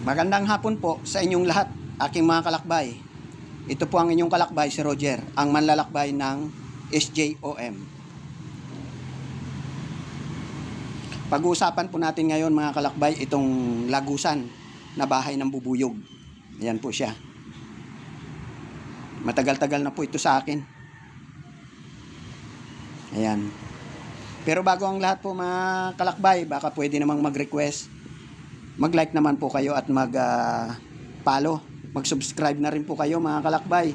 Magandang hapon po sa inyong lahat, aking mga kalakbay. Ito po ang inyong kalakbay, si Roger, ang manlalakbay ng SJOM. Pag-uusapan po natin ngayon mga kalakbay itong lagusan na bahay ng bubuyog. Ayan po siya. Matagal-tagal na po ito sa akin. Ayan. Pero bago ang lahat po mga kalakbay, baka pwede namang mag-request. Mag-like naman po kayo at mag-follow. Mag-subscribe na rin po kayo mga kalakbay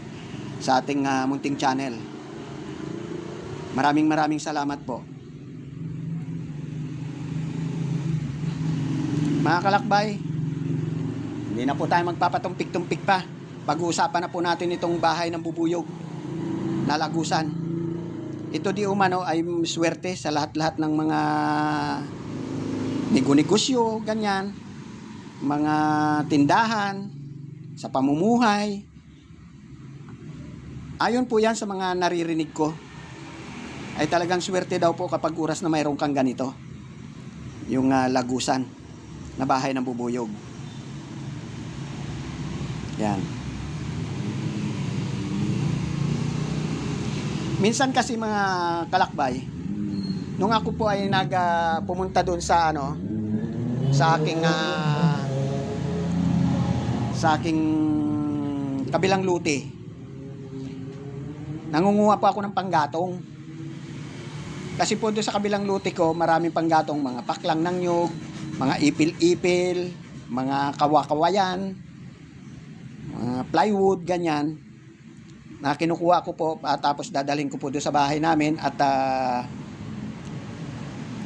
sa ating munting channel. Maraming salamat po. Mga kalakbay, hindi na po tayo magpapatumpik-tumpik pa. Pag-uusapan na po natin itong bahay ng bubuyog na lagusan. Ito di umano ay swerte sa lahat-lahat ng mga negosyo, ganyan, mga tindahan, sa pamumuhay. Ayon po yan sa mga naririnig ko. Ay talagang swerte daw po kapag oras na mayroon kang ganito. Yung lagusan na bahay ng bubuyog. Yan. Minsan kasi mga kalakbay, nung ako po ay pumunta doon sa sa aking kabilang luti, nangunguha po ako ng panggatong. Kasi po doon sa kabilang luti ko, maraming panggatong, mga paklang ng nyug, mga ipil-ipil, mga kawa-kawayan, mga plywood, ganyan, na kinukuha ko po, tapos dadalhin ko po doon sa bahay namin at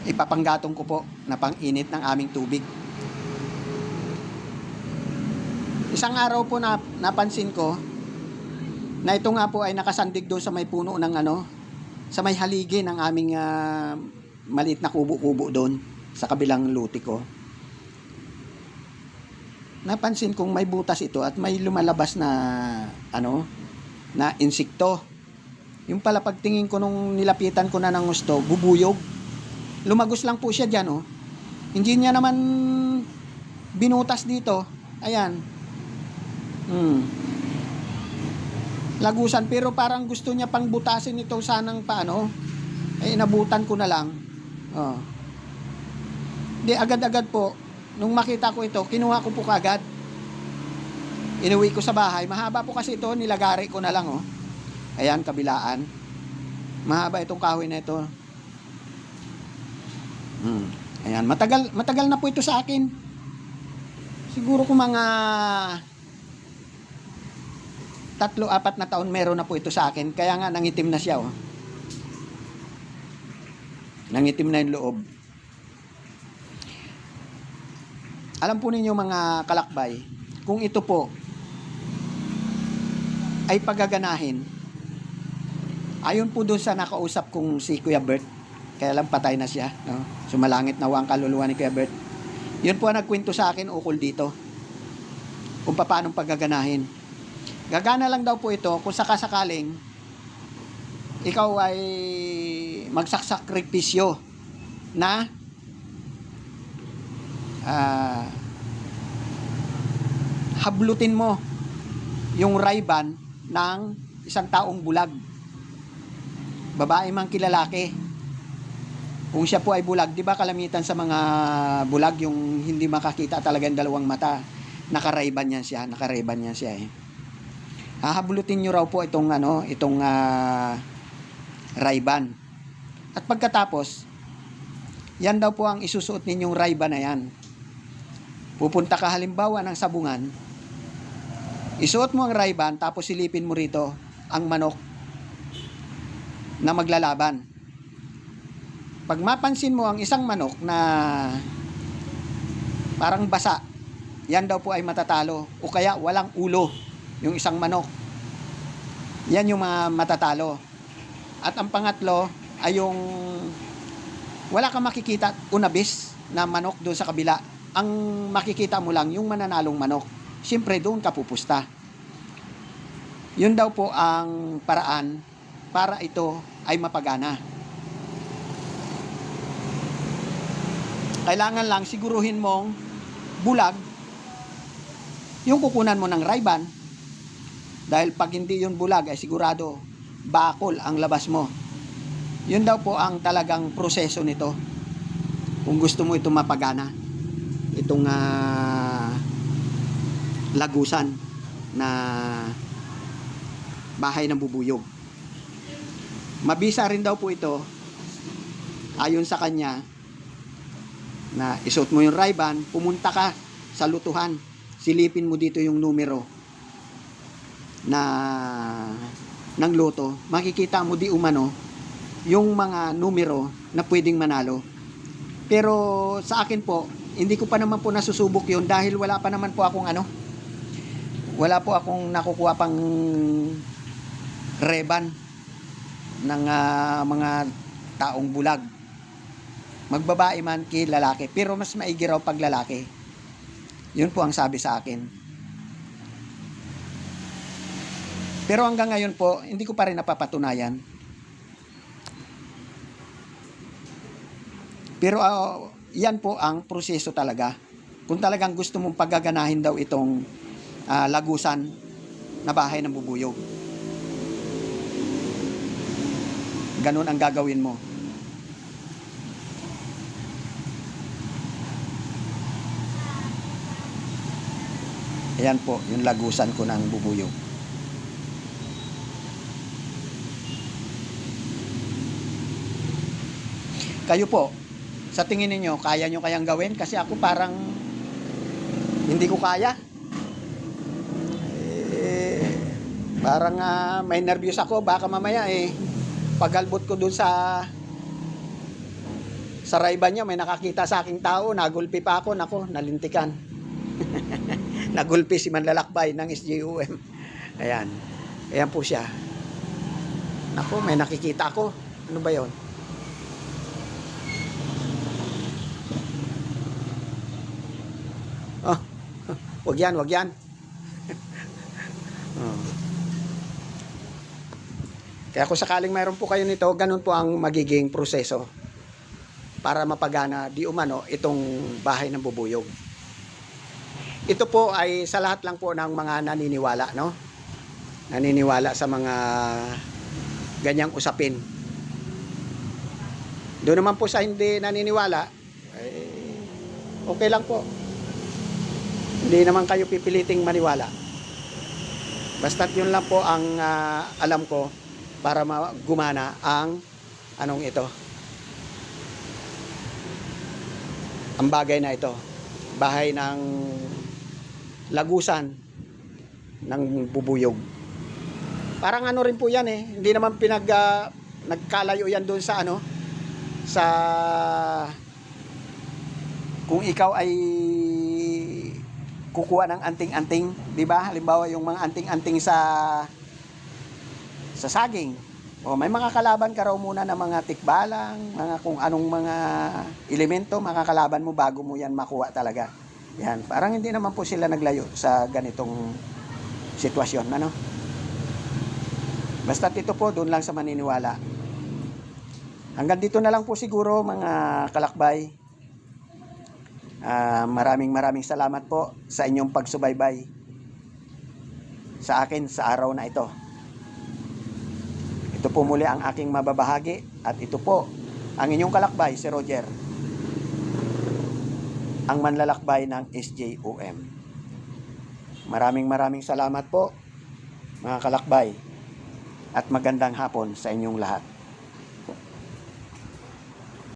ipapanggatong ko po na pang-init ng aming tubig. Isang araw po napansin ko na ito nga po ay nakasandig doon sa may puno ng sa may haligi ng aming maliit na kubo-kubo doon sa kabilang luti ko. Napansin kong may butas ito at may lumalabas na na insekto. Yung pala pagtingin ko nung nilapitan ko na ng gusto, bubuyog. Lumagos lang po siya diyan, oh. Hindi niya naman binutas dito. Ayan. Lagusan, pero parang gusto niya pang butasin ito sanang ay inabutan ko na lang. Di agad-agad po nung makita ko ito, kinuha ko po kagad, inuwi ko sa bahay. Mahaba po kasi ito, nilagari ko na lang, oh. Ayan, kabilaan, mahaba itong kahoy na ito. Ayan, matagal na po ito sa akin. Siguro kung mga 3-4 na taon meron na po ito sa akin. Kaya nga nangitim na siya, oh. Nangitim na yung loob. Alam po ninyo mga kalakbay, kung ito po ay pagaganahin, ayon po doon sa nakausap kong si Kuya Bert, kaya lang patay na siya, no? Sumalangit na ang kaluluwa ni Kuya Bert. Yun po ang nagkwento sa akin ukol dito, kung paano pagaganahin. Gagana lang daw po ito kung sakasakaling ikaw ay magsasakripisyo na hablutin mo yung rayban ng isang taong bulag, babae man kilalaki. Kung siya po ay bulag, di ba kalamitan sa mga bulag yung hindi makakita talagang dalawang mata, nakarayban yan siya eh. Hahablutin nyo raw po itong rayban. At pagkatapos, yan daw po ang isusuot ninyong rayban na yan. Pupunta ka halimbawa ng sabungan, isuot mo ang rayban, tapos silipin mo rito ang manok na maglalaban. Pag mapansin mo ang isang manok na parang basa, yan daw po ay matatalo, o kaya walang ulo yung isang manok. Yan yung mga matatalo. At ang pangatlo ay yung wala kang makikita unabis na manok doon sa kabila. Ang makikita mo lang yung mananalong manok. Siyempre doon ka pupusta. Yun daw po ang paraan para ito ay mapagana. Kailangan lang siguruhin mong bulag yung kukunan mo ng Ray-Ban, dahil pag hindi yun bulag ay sigurado bakol ang labas mo. Yun daw po ang talagang proseso nito kung gusto mo itong mapagana, itong lagusan na bahay ng bubuyog. Mabisa rin daw po ito ayon sa kanya na isuot mo yung Ray-Ban, pumunta ka sa lutuhan, silipin mo dito yung numero na ng loto, makikita mo di umano yung mga numero na pwedeng manalo. Pero sa akin po, hindi ko pa naman po nasusubok yun dahil wala pa naman po akong wala po akong nakukuha pang reban ng mga taong bulag, magbabae man ki lalaki, pero mas maigi raw pag lalaki. Yun po ang sabi sa akin. Pero hanggang ngayon po, hindi ko pa rin napapatunayan. Pero yan po ang proseso talaga. Kung talagang gusto mong paggaganahin daw itong lagusan na bahay ng bubuyog, ganun ang gagawin mo. Ayan po, yung lagusan ko ng bubuyog. Kayo po, sa tingin ninyo, kaya nyo kayang gawin? Kasi ako parang hindi ko kaya. Parang may nervyos ako. Baka mamaya pagalbot ko dun sa Ray-Ban niya, may nakakita sa aking tao, nagulpi pa ako, nako, nalintikan. Nagulpi si manlalakbay ng SJUM. Ayan. Ayan po siya. Nako, may nakikita ako. Ano ba yon? Oh, wag yan, wag yan. Oh. Kaya kung sakaling mayroon po kayo nito, ganun po ang magiging proseso para mapagana di umano itong bahay ng bubuyog. Ito po ay sa lahat lang po ng mga naniniwala, no? Naniniwala sa mga ganyang usapin. Doon naman po sa hindi naniniwala, okay lang po. Hindi naman kayo pipiliting maniwala. Basta't yun lang po ang alam ko para gumana ang ito. Ang bagay na ito. Bahay ng lagusan ng bubuyog. Parang rin po yan Hindi naman nagkalayo yan doon sa sa kung ikaw ay kukuha ng anting-anting, di ba? Halimbawa yung mga anting-anting sa saging. O may mga kalaban ka raw muna ng mga tikbalang, mga kung anong mga elemento makakalaban mo bago mo yan makuha talaga. Yan, parang hindi naman po sila naglayo sa ganitong sitwasyon, Basta ito po doon lang sa maniniwala. Hanggang dito na lang po siguro mga kalakbay. Maraming salamat po sa inyong pagsubaybay sa akin sa araw na ito. Ito po muli ang aking mababahagi at ito po ang inyong kalakbay, si Roger, ang manlalakbay ng SJUM. Maraming salamat po mga kalakbay at magandang hapon sa inyong lahat.